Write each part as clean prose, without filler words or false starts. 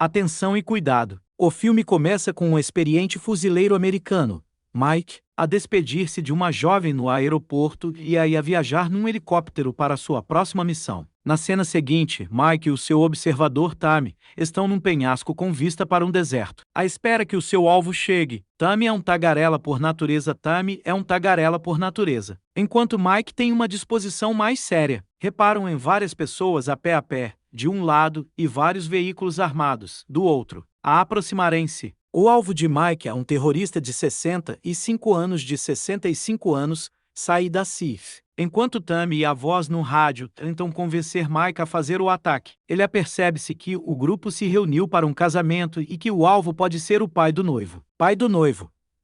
Atenção e cuidado. O filme começa com um experiente fuzileiro americano, Mike, a despedir-se de uma jovem no aeroporto e a viajar num helicóptero para sua próxima missão. Na cena seguinte, Mike e o seu observador Tammy estão num penhasco com vista para um deserto, à espera que o seu alvo chegue. Tammy é um tagarela por natureza. Enquanto Mike tem uma disposição mais séria. Reparam em várias pessoas a pé, de um lado, e vários veículos armados, do outro, a aproximarem-se. O alvo de Mike é um terrorista de 65 anos, Said Asif. Enquanto Tammy e a voz no rádio tentam convencer Mike a fazer o ataque, ele apercebe-se que o grupo se reuniu para um casamento e que o alvo pode ser o pai do noivo.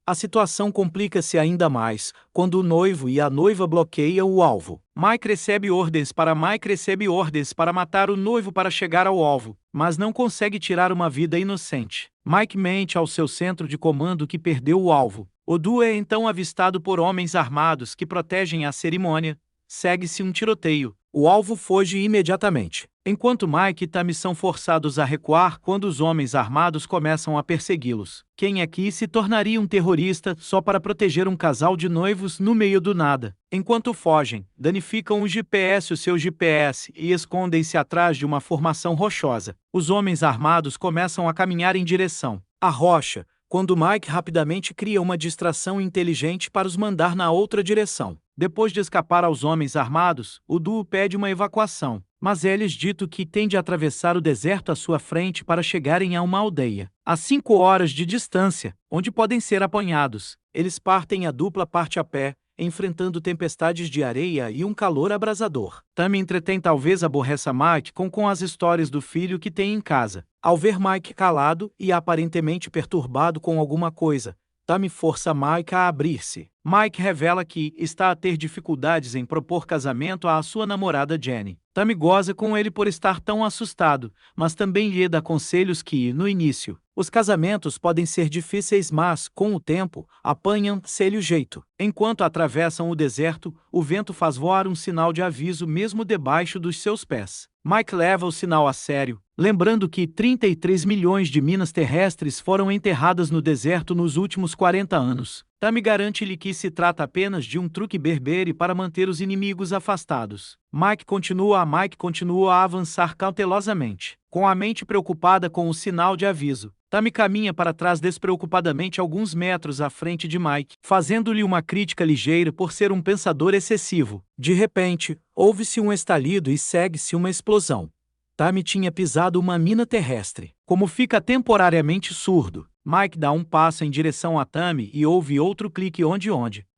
A situação complica-se ainda mais quando o noivo e a noiva bloqueiam o alvo. Mike recebe ordens para matar o noivo para chegar ao alvo, mas não consegue tirar uma vida inocente. Mike mente ao seu centro de comando que perdeu o alvo. O duo é então avistado por homens armados que protegem a cerimônia. Segue-se um tiroteio. O alvo foge imediatamente, enquanto Mike e Tammy são forçados a recuar quando os homens armados começam a persegui-los. Quem aqui se tornaria um terrorista só para proteger um casal de noivos no meio do nada? Enquanto fogem, danificam o seu GPS e escondem-se atrás de uma formação rochosa. Os homens armados começam a caminhar em direção à rocha, quando Mike rapidamente cria uma distração inteligente para os mandar na outra direção. Depois de escapar aos homens armados, o duo pede uma evacuação, mas é-lhes dito que tem de atravessar o deserto à sua frente para chegarem a uma aldeia, a 5 horas de distância, onde podem ser apanhados. Eles partem, a dupla parte a pé, enfrentando tempestades de areia e um calor abrasador. Tammy, entretanto, talvez aborreça Mike com as histórias do filho que tem em casa. Ao ver Mike calado e aparentemente perturbado com alguma coisa, Tammy força Mike a abrir-se. Mike revela que está a ter dificuldades em propor casamento à sua namorada Jenny. Tammy goza com ele por estar tão assustado, mas também lhe dá conselhos que, no início, os casamentos podem ser difíceis, mas, com o tempo, apanham-se-lhe o jeito. Enquanto atravessam o deserto, o vento faz voar um sinal de aviso mesmo debaixo dos seus pés. Mike leva o sinal a sério, lembrando que 33 milhões de minas terrestres foram enterradas no deserto nos últimos 40 anos. Tammy garante-lhe que se trata apenas de um truque berbere para manter os inimigos afastados. Mike continua a avançar cautelosamente, com a mente preocupada com o sinal de aviso. Tammy caminha para trás despreocupadamente alguns metros à frente de Mike, fazendo-lhe uma crítica ligeira por ser um pensador excessivo. De repente, ouve-se um estalido e segue-se uma explosão. Tammy tinha pisado uma mina terrestre. Como fica temporariamente surdo, Mike dá um passo em direção a Tammy e ouve outro clique onde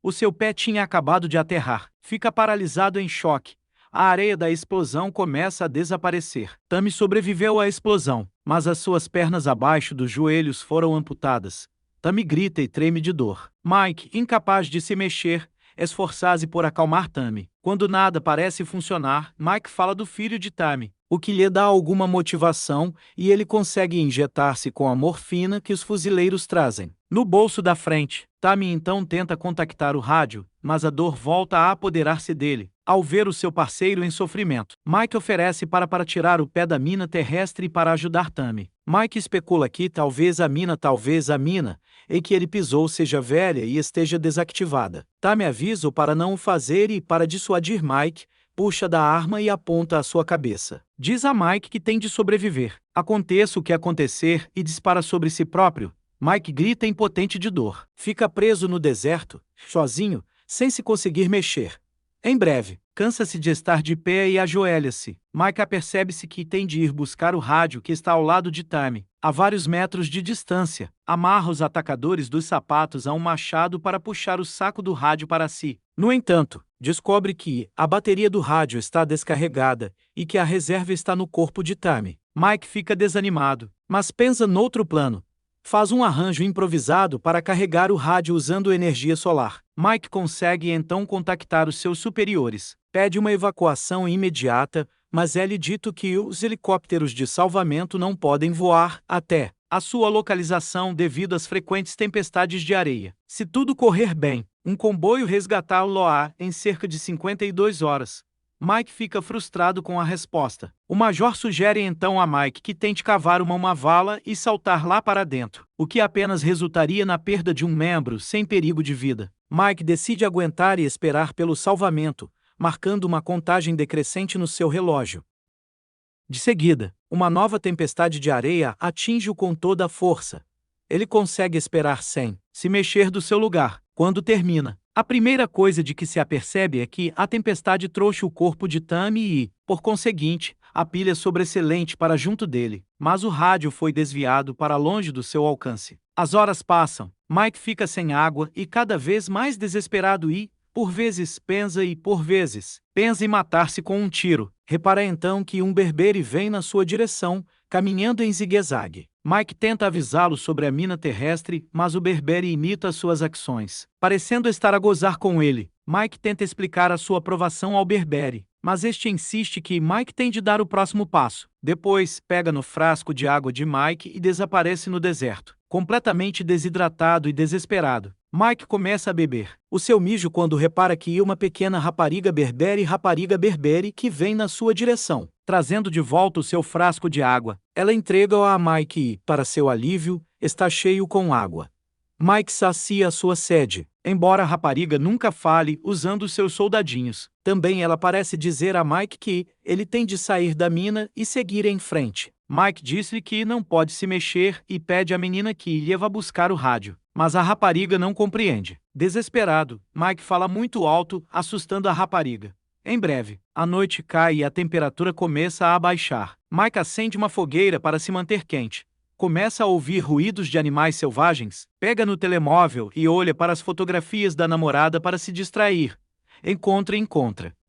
o seu pé tinha acabado de aterrar. Fica paralisado em choque. A areia da explosão começa a desaparecer. Tammy sobreviveu à explosão, mas as suas pernas abaixo dos joelhos foram amputadas. Tammy grita e treme de dor. Mike, incapaz de se mexer, esforça-se por acalmar Tammy. Quando nada parece funcionar, Mike fala do filho de Tammy, o que lhe dá alguma motivação, e ele consegue injetar-se com a morfina que os fuzileiros trazem. No bolso da frente, Tammy então tenta contactar o rádio, mas a dor volta a apoderar-se dele, ao ver o seu parceiro em sofrimento. Mike oferece para tirar o pé da mina terrestre e para ajudar Tammy. Mike especula que talvez a mina em que ele pisou seja velha e esteja desativada. Tammy avisa-o para não o fazer e, para dissuadir Mike, puxa da arma e aponta à sua cabeça. Diz a Mike que tem de sobreviver. Aconteça o que acontecer, e dispara sobre si próprio. Mike grita impotente de dor. Fica preso no deserto, sozinho, sem se conseguir mexer. Em breve, cansa-se de estar de pé e ajoelha-se. Mike apercebe-se que tem de ir buscar o rádio que está ao lado de Tammy, a vários metros de distância. Amarra os atacadores dos sapatos a um machado para puxar o saco do rádio para si. No entanto, descobre que a bateria do rádio está descarregada e que a reserva está no corpo de Tammy. Mike fica desanimado, mas pensa noutro plano. Faz um arranjo improvisado para carregar o rádio usando energia solar. Mike consegue então contactar os seus superiores. Pede uma evacuação imediata, mas é-lhe dito que os helicópteros de salvamento não podem voar até a sua localização devido às frequentes tempestades de areia. Se tudo correr bem, um comboio resgatá-lo-á em cerca de 52 horas. Mike fica frustrado com a resposta. O major sugere então a Mike que tente cavar uma vala e saltar lá para dentro, o que apenas resultaria na perda de um membro sem perigo de vida. Mike decide aguentar e esperar pelo salvamento, marcando uma contagem decrescente no seu relógio. De seguida, uma nova tempestade de areia atinge-o com toda a força. Ele consegue esperar sem se mexer do seu lugar. Quando termina, a primeira coisa de que se apercebe é que a tempestade trouxe o corpo de Tammy e, por conseguinte, a pilha sobressalente para junto dele, mas o rádio foi desviado para longe do seu alcance. As horas passam, Mike fica sem água e cada vez mais desesperado e, por vezes, pensa em matar-se com um tiro. Repara então que um berbere vem na sua direção, caminhando em zigue-zague. Mike tenta avisá-lo sobre a mina terrestre, mas o berbere imita suas ações, parecendo estar a gozar com ele. Mike tenta explicar a sua aprovação ao berbere, mas este insiste que Mike tem de dar o próximo passo. Depois, pega no frasco de água de Mike e desaparece no deserto, completamente desidratado e desesperado. Mike começa a beber o seu mijo quando repara que uma pequena rapariga berbere que vem na sua direção, trazendo de volta o seu frasco de água. Ela entrega-o a Mike e, para seu alívio, está cheio com água. Mike sacia a sua sede, embora a rapariga nunca fale usando seus soldadinhos. Também ela parece dizer a Mike que ele tem de sair da mina e seguir em frente. Mike diz-lhe que não pode se mexer e pede à menina que lhe vá buscar o rádio. Mas a rapariga não compreende. Desesperado, Mike fala muito alto, assustando a rapariga. Em breve, a noite cai e a temperatura começa a baixar. Mike acende uma fogueira para se manter quente. Começa a ouvir ruídos de animais selvagens, pega no telemóvel e olha para as fotografias da namorada para se distrair. Encontra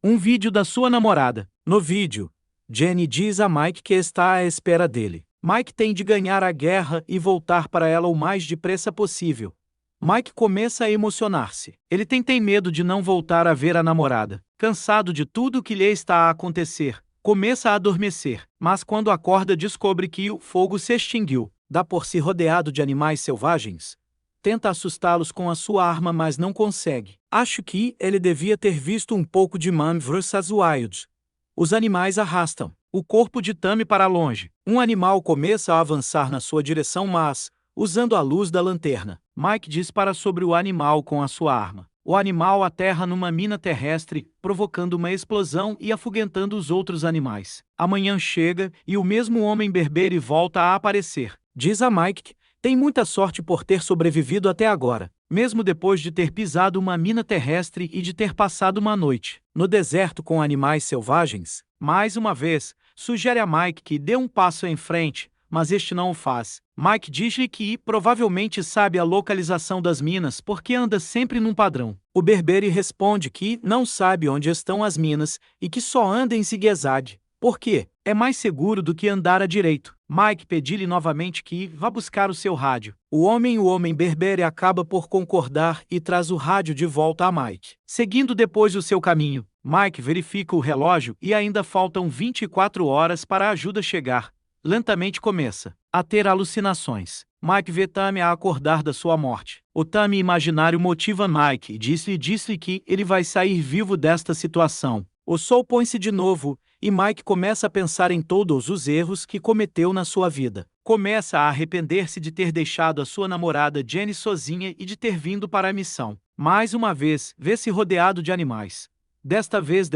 um vídeo da sua namorada. No vídeo, Jenny diz a Mike que está à espera dele. Mike tem de ganhar a guerra e voltar para ela o mais depressa possível. Mike começa a emocionar-se. Ele tem medo de não voltar a ver a namorada. Cansado de tudo o que lhe está a acontecer, começa a adormecer, mas quando acorda descobre que o fogo se extinguiu. Dá por si rodeado de animais selvagens. Tenta assustá-los com a sua arma, mas não consegue. Acho que ele devia ter visto um pouco de Man vs. Wild. Os animais arrastam o corpo de Tammy para longe. Um animal começa a avançar na sua direção, mas, usando a luz da lanterna, Mike dispara sobre o animal com a sua arma. O animal aterra numa mina terrestre, provocando uma explosão e afugentando os outros animais. Amanhã chega e o mesmo homem berbere volta a aparecer. Diz a Mike que tem muita sorte por ter sobrevivido até agora, mesmo depois de ter pisado uma mina terrestre e de ter passado uma noite no deserto com animais selvagens. Mais uma vez, sugere a Mike que dê um passo em frente, mas este não o faz. Mike diz-lhe que provavelmente sabe a localização das minas porque anda sempre num padrão. O berbere responde que não sabe onde estão as minas e que só anda em zigue-zague, porque é mais seguro do que andar a direito. Mike pede-lhe novamente que vá buscar o seu rádio. O homem berbere acaba por concordar e traz o rádio de volta a Mike. Seguindo depois o seu caminho, Mike verifica o relógio e ainda faltam 24 horas para a ajuda chegar. Lentamente começa a ter alucinações. Mike vê Tammy a acordar da sua morte. O Tammy imaginário motiva Mike e diz-lhe que ele vai sair vivo desta situação. O sol põe-se de novo e Mike começa a pensar em todos os erros que cometeu na sua vida. Começa a arrepender-se de ter deixado a sua namorada Jenny sozinha e de ter vindo para a missão. Mais uma vez, vê-se rodeado de animais. Desta vez,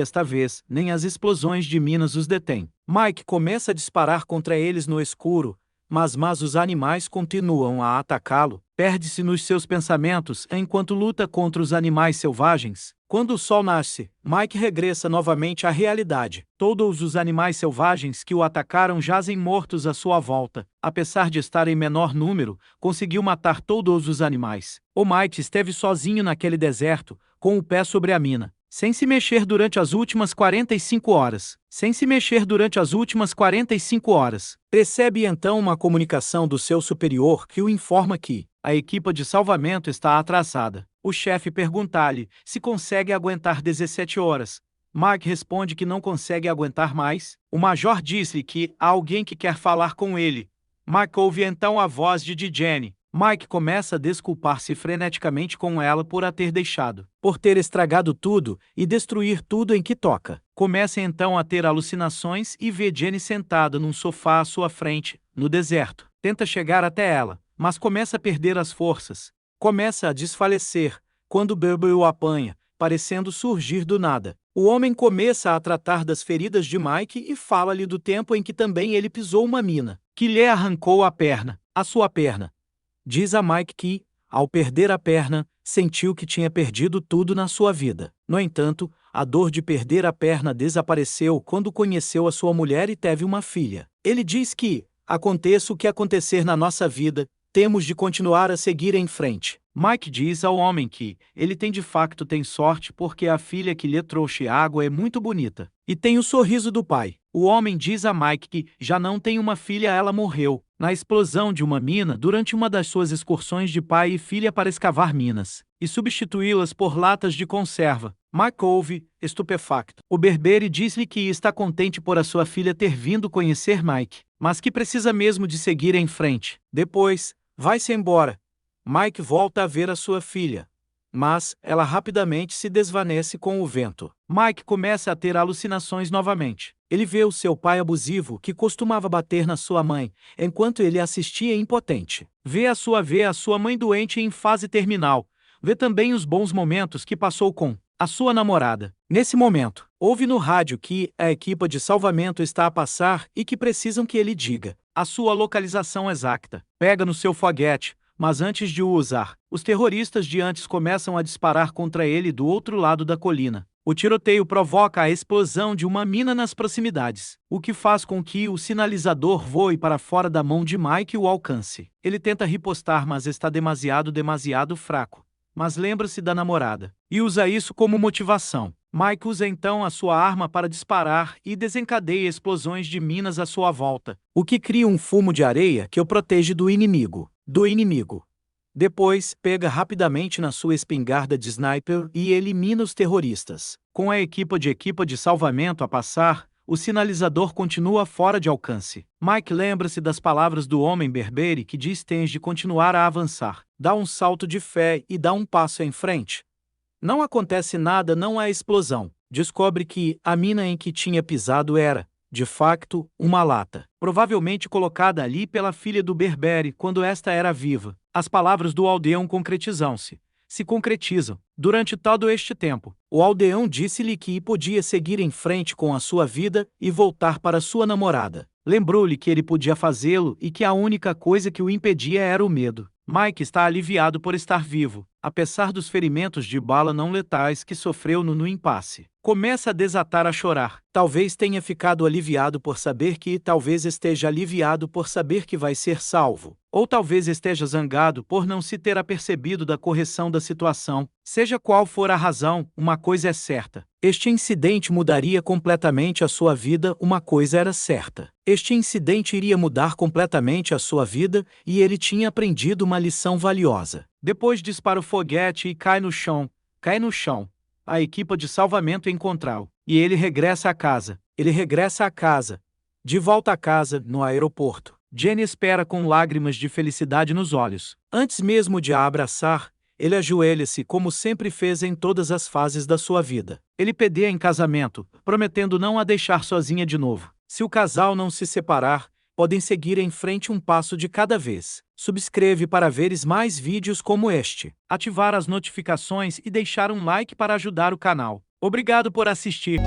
nem as explosões de minas os detêm. Mike começa a disparar contra eles no escuro, mas os animais continuam a atacá-lo. Perde-se nos seus pensamentos enquanto luta contra os animais selvagens. Quando o sol nasce, Mike regressa novamente à realidade. Todos os animais selvagens que o atacaram jazem mortos à sua volta. Apesar de estar em menor número, conseguiu matar todos os animais. O Mike esteve sozinho naquele deserto, com o pé sobre a mina, sem se mexer durante as últimas 45 horas. Recebe então uma comunicação do seu superior que o informa que a equipa de salvamento está atrasada. O chefe pergunta-lhe se consegue aguentar 17 horas. Mike responde que não consegue aguentar mais. O major diz-lhe que há alguém que quer falar com ele. Mike ouve então a voz de Jenny. Mike começa a desculpar-se freneticamente com ela por a ter deixado, por ter estragado tudo e destruir tudo em que toca. Começa então a ter alucinações e vê Jenny sentada num sofá à sua frente, no deserto. Tenta chegar até ela, mas começa a perder as forças. Começa a desfalecer, quando Berber o apanha, parecendo surgir do nada. O homem começa a tratar das feridas de Mike e fala-lhe do tempo em que também ele pisou uma mina, que lhe arrancou a sua perna. Diz a Mike que, ao perder a perna, sentiu que tinha perdido tudo na sua vida. No entanto, a dor de perder a perna desapareceu quando conheceu a sua mulher e teve uma filha. Ele diz que, aconteça o que acontecer na nossa vida, temos de continuar a seguir em frente. Mike diz ao homem que ele tem sorte porque a filha que lhe trouxe água é muito bonita e tem o sorriso do pai. O homem diz a Mike que já não tem uma filha, ela morreu na explosão de uma mina durante uma das suas excursões de pai e filha para escavar minas e substituí-las por latas de conserva. Mike ouve, estupefacto. O Berbere diz-lhe que está contente por a sua filha ter vindo conhecer Mike, mas que precisa mesmo de seguir em frente. Depois, vai-se embora. Mike volta a ver a sua filha, mas ela rapidamente se desvanece com o vento. Mike começa a ter alucinações novamente. Ele vê o seu pai abusivo que costumava bater na sua mãe, enquanto ele assistia impotente. Vê a sua mãe doente em fase terminal. Vê também os bons momentos que passou com a sua namorada. Nesse momento, ouve no rádio que a equipe de salvamento está a passar e que precisam que ele diga a sua localização exata. Pega no seu foguete, mas antes de o usar, os terroristas de antes começam a disparar contra ele do outro lado da colina. O tiroteio provoca a explosão de uma mina nas proximidades, o que faz com que o sinalizador voe para fora da mão de Mike e o alcance. Ele tenta ripostar, mas está demasiado fraco. Mas lembra-se da namorada e usa isso como motivação. Mike usa então a sua arma para disparar e desencadeia explosões de minas à sua volta, o que cria um fumo de areia que o protege do inimigo. Depois, pega rapidamente na sua espingarda de sniper e elimina os terroristas. Com a equipe de salvamento a passar, o sinalizador continua fora de alcance. Mike lembra-se das palavras do homem Berbere que diz: tens de continuar a avançar. Dá um salto de fé e dá um passo em frente. Não acontece nada, não há explosão. Descobre que a mina em que tinha pisado era, de facto, uma lata, provavelmente colocada ali pela filha do Berbere quando esta era viva. As palavras do aldeão se concretizam. Durante todo este tempo, o aldeão disse-lhe que podia seguir em frente com a sua vida e voltar para sua namorada. Lembrou-lhe que ele podia fazê-lo e que a única coisa que o impedia era o medo. Mike está aliviado por estar vivo, apesar dos ferimentos de bala não letais que sofreu no impasse. Começa a desatar a chorar. Talvez tenha ficado aliviado por saber que, talvez esteja aliviado por saber que vai ser salvo. Ou talvez esteja zangado por não se ter apercebido da correção da situação. Seja qual for a razão, uma coisa é certa. Este incidente mudaria completamente a sua vida, uma coisa era certa. Este incidente iria mudar completamente a sua vida e ele tinha aprendido uma lição valiosa. Depois dispara o foguete e cai no chão. A equipe de salvamento encontrou. E ele regressa a casa. De volta a casa, no aeroporto. Jenny espera com lágrimas de felicidade nos olhos. Antes mesmo de a abraçar, ele ajoelha-se como sempre fez em todas as fases da sua vida. Ele pede em casamento, prometendo não a deixar sozinha de novo. Se o casal não se separar, podem seguir em frente um passo de cada vez. Subscreve para veres mais vídeos como este. Ativar as notificações e deixar um like para ajudar o canal. Obrigado por assistir.